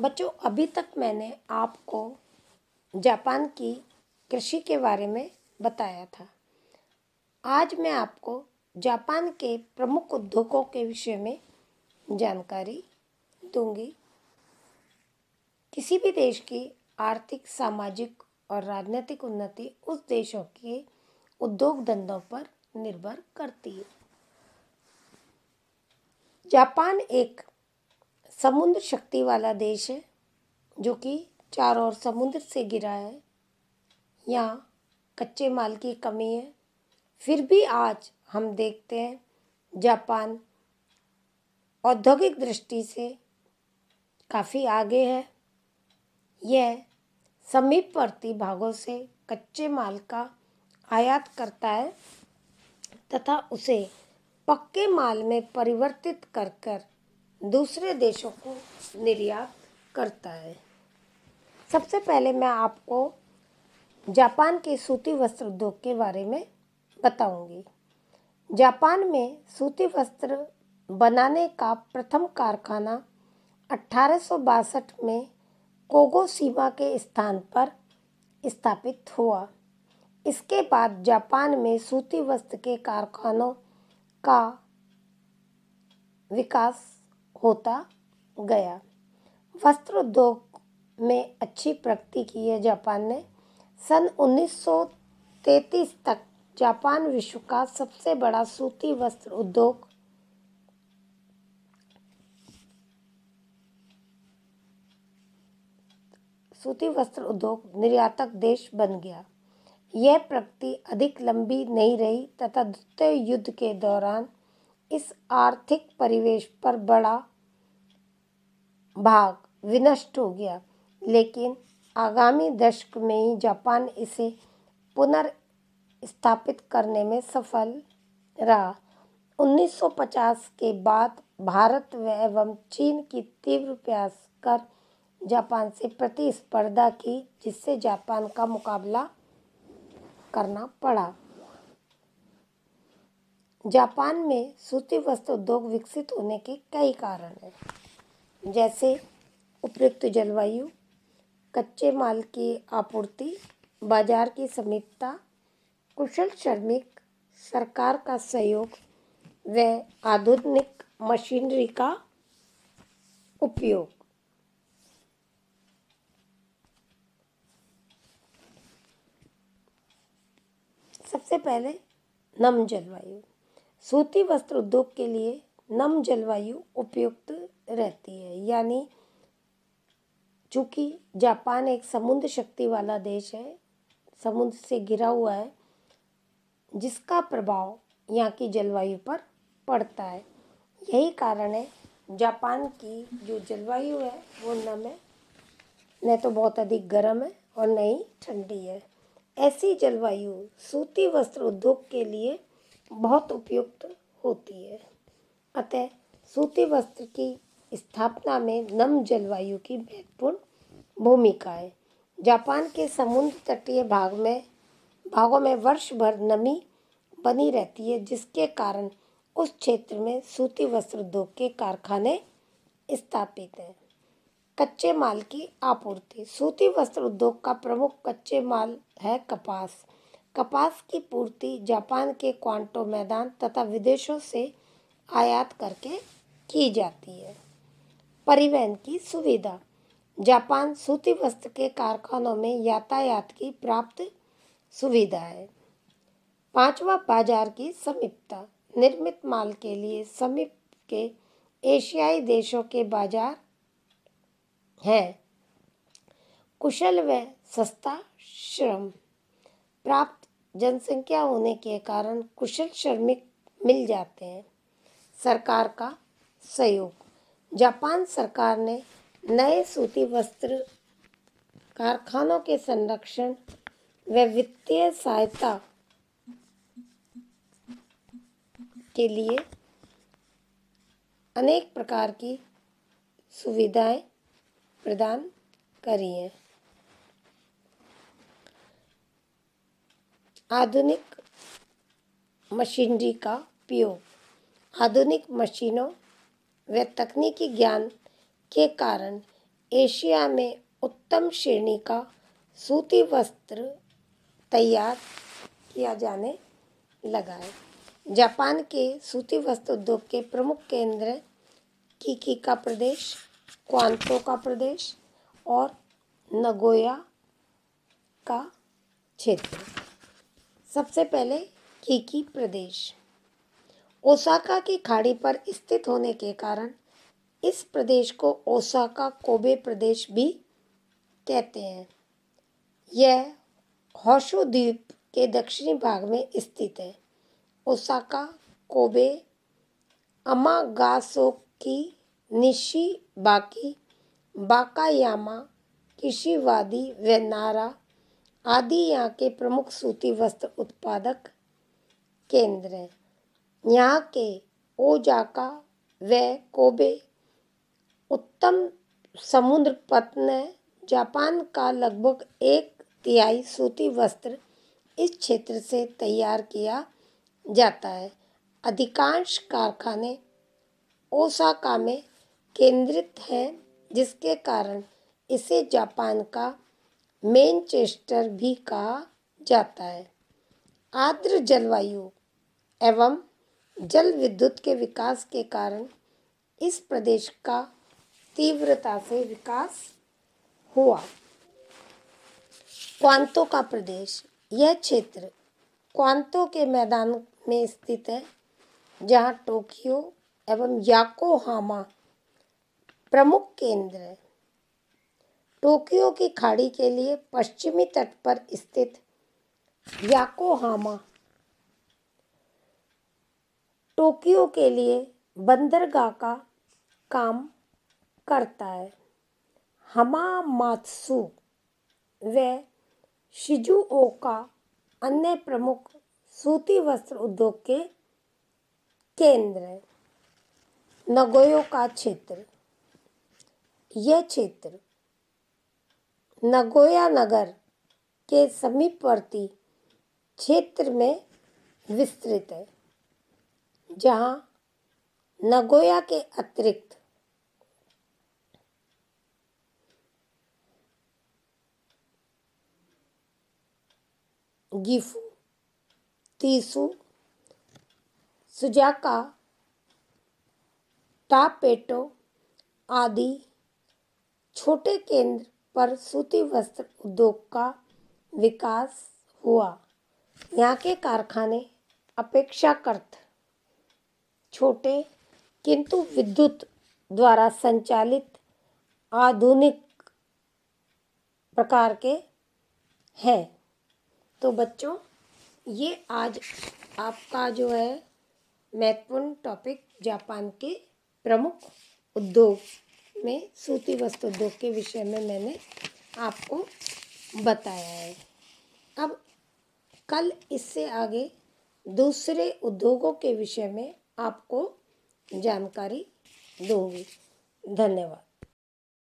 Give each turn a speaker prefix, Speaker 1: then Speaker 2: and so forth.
Speaker 1: बच्चों, अभी तक मैंने आपको जापान की कृषि के बारे में बताया था। आज मैं आपको जापान के प्रमुख उद्योगों के विषय में जानकारी दूंगी। किसी भी देश की आर्थिक, सामाजिक और राजनीतिक उन्नति उस देशों के उद्योग धंधों पर निर्भर करती है। जापान एक समुद्र शक्ति वाला देश है जो कि चारों ओर समुद्र से घिरा है। यहाँ कच्चे माल की कमी है, फिर भी आज हम देखते हैं जापान औद्योगिक दृष्टि से काफ़ी आगे है। यह समीपवर्ती भागों से कच्चे माल का आयात करता है तथा उसे पक्के माल में परिवर्तित कर दूसरे देशों को निर्यात करता है। सबसे पहले मैं आपको जापान के सूती वस्त्र उद्योग के बारे में बताऊंगी। जापान में सूती वस्त्र बनाने का प्रथम कारखाना 1862 में कोगोशीमा के स्थान पर स्थापित हुआ। इसके बाद जापान में सूती वस्त्र के कारखानों का विकास होता गया। वस्त्र उद्योग में अच्छी प्रगति की है जापान ने। सन 1933 तक जापान विश्व का सबसे बड़ा सूती वस्त्र उद्योग निर्यातक देश बन गया। यह प्रगति अधिक लंबी नहीं रही तथा द्वितीय युद्ध के दौरान इस आर्थिक परिवेश पर बड़ा भाग विनष्ट हो गया, लेकिन आगामी दशक में ही जापान इसे पुनर्स्थापित करने में सफल रहा। 1950 के बाद भारत एवं चीन की तीव्र प्रयास कर जापान से प्रतिस्पर्धा की, जिससे जापान का मुकाबला करना पड़ा। जापान में सूती वस्त्र उद्योग विकसित होने के कई कारण हैं, जैसे उपयुक्त जलवायु, कच्चे माल की आपूर्ति, बाजार की समीपता, कुशल श्रमिक, सरकार का सहयोग व आधुनिक मशीनरी का उपयोग। सबसे पहले नम जलवायु। सूती वस्त्र उद्योग के लिए नम जलवायु उपयुक्त रहती है, यानी चूँकि जापान एक समुद्र शक्ति वाला देश है, समुद्र से घिरा हुआ है, जिसका प्रभाव यहाँ की जलवायु पर पड़ता है। यही कारण है जापान की जो जलवायु है वो नम है, न तो बहुत अधिक गर्म है और न ही ठंडी है। ऐसी जलवायु सूती वस्त्र उद्योग के लिए बहुत उपयुक्त होती है। अतः सूती वस्त्र की स्थापना में नम जलवायु की महत्वपूर्ण भूमिका है। जापान के समुद्र तटीय भागों में वर्ष भर नमी बनी रहती है, जिसके कारण उस क्षेत्र में सूती वस्त्र उद्योग के कारखाने स्थापित हैं। कच्चे माल की आपूर्ति। सूती वस्त्र उद्योग का प्रमुख कच्चे माल है कपास। कपास की पूर्ति जापान के क्वांटो मैदान तथा विदेशों से आयात करके की जाती है। परिवहन की सुविधा। जापान सूती वस्त्र के कारखानों में यातायात की प्राप्त सुविधा है। पांचवा, बाजार की समीपता। निर्मित माल के लिए समीप के एशियाई देशों के बाजार हैं। कुशल व सस्ता श्रम। प्राप्त जनसंख्या होने के कारण कुशल श्रमिक मिल जाते हैं। सरकार का सहयोग। जापान सरकार ने नए सूती वस्त्र कारखानों के संरक्षण व वित्तीय सहायता के लिए अनेक प्रकार की सुविधाएं प्रदान करी हैं। आधुनिक मशीनरी का उपयोग। आधुनिक मशीनों व तकनीकी ज्ञान के कारण एशिया में उत्तम श्रेणी का सूती वस्त्र तैयार किया जाने लगा है। जापान के सूती वस्त्र उद्योग के प्रमुख केंद्र किकी का प्रदेश, क्वांतो का प्रदेश और नगोया का क्षेत्र। सबसे पहले किकी प्रदेश। ओसाका की खाड़ी पर स्थित होने के कारण इस प्रदेश को ओसाका कोबे प्रदेश भी कहते हैं। यह होशु द्वीप के दक्षिणी भाग में स्थित है। ओसाका, कोबे, अमागासाकी, निशिबाकी, वाकायामा, किशिवादी व नारा आदि यहाँ के प्रमुख सूती वस्त्र उत्पादक केंद्र हैं। यहाँ के ओजाका व कोबे उत्तम समुद्र तट है। जापान का लगभग 1/3 सूती वस्त्र इस क्षेत्र से तैयार किया जाता है। अधिकांश कारखाने ओसाका में केंद्रित हैं, जिसके कारण इसे जापान का मैनचेस्टर भी कहा जाता है। आर्द्र जलवायु एवं जल विद्युत के विकास के कारण इस प्रदेश का तीव्रता से विकास हुआ। क्वांतो का प्रदेश। यह क्षेत्र क्वांतो के मैदान में स्थित है, जहाँ टोक्यो एवं योकोहामा प्रमुख केंद्र हैं। टोक्यो की खाड़ी के लिए पश्चिमी तट पर स्थित योकोहामा टोक्यो के लिए बंदरगाह का काम करता है। हमामात्सु व शिजुओका अन्य प्रमुख सूती वस्त्र उद्योग के केंद्र हैं। नगोया का क्षेत्र। यह क्षेत्र नगोया नगर के समीपवर्ती क्षेत्र में विस्तृत है, जहाँ नगोया के अतिरिक्त गिफु, तीसु, सुजाका, टापेटो आदि छोटे केंद्र पर सूती वस्त्र उद्योग का विकास हुआ। यहाँ के कारखाने अपेक्षाकृत छोटे किंतु विद्युत द्वारा संचालित आधुनिक प्रकार के हैं। तो बच्चों, ये आज आपका जो है महत्वपूर्ण टॉपिक जापान के प्रमुख उद्योग में सूती वस्त्र उद्योग के विषय में मैंने आपको बताया है। अब कल इससे आगे दूसरे उद्योगों के विषय में आपको जानकारी दूंगी। धन्यवाद।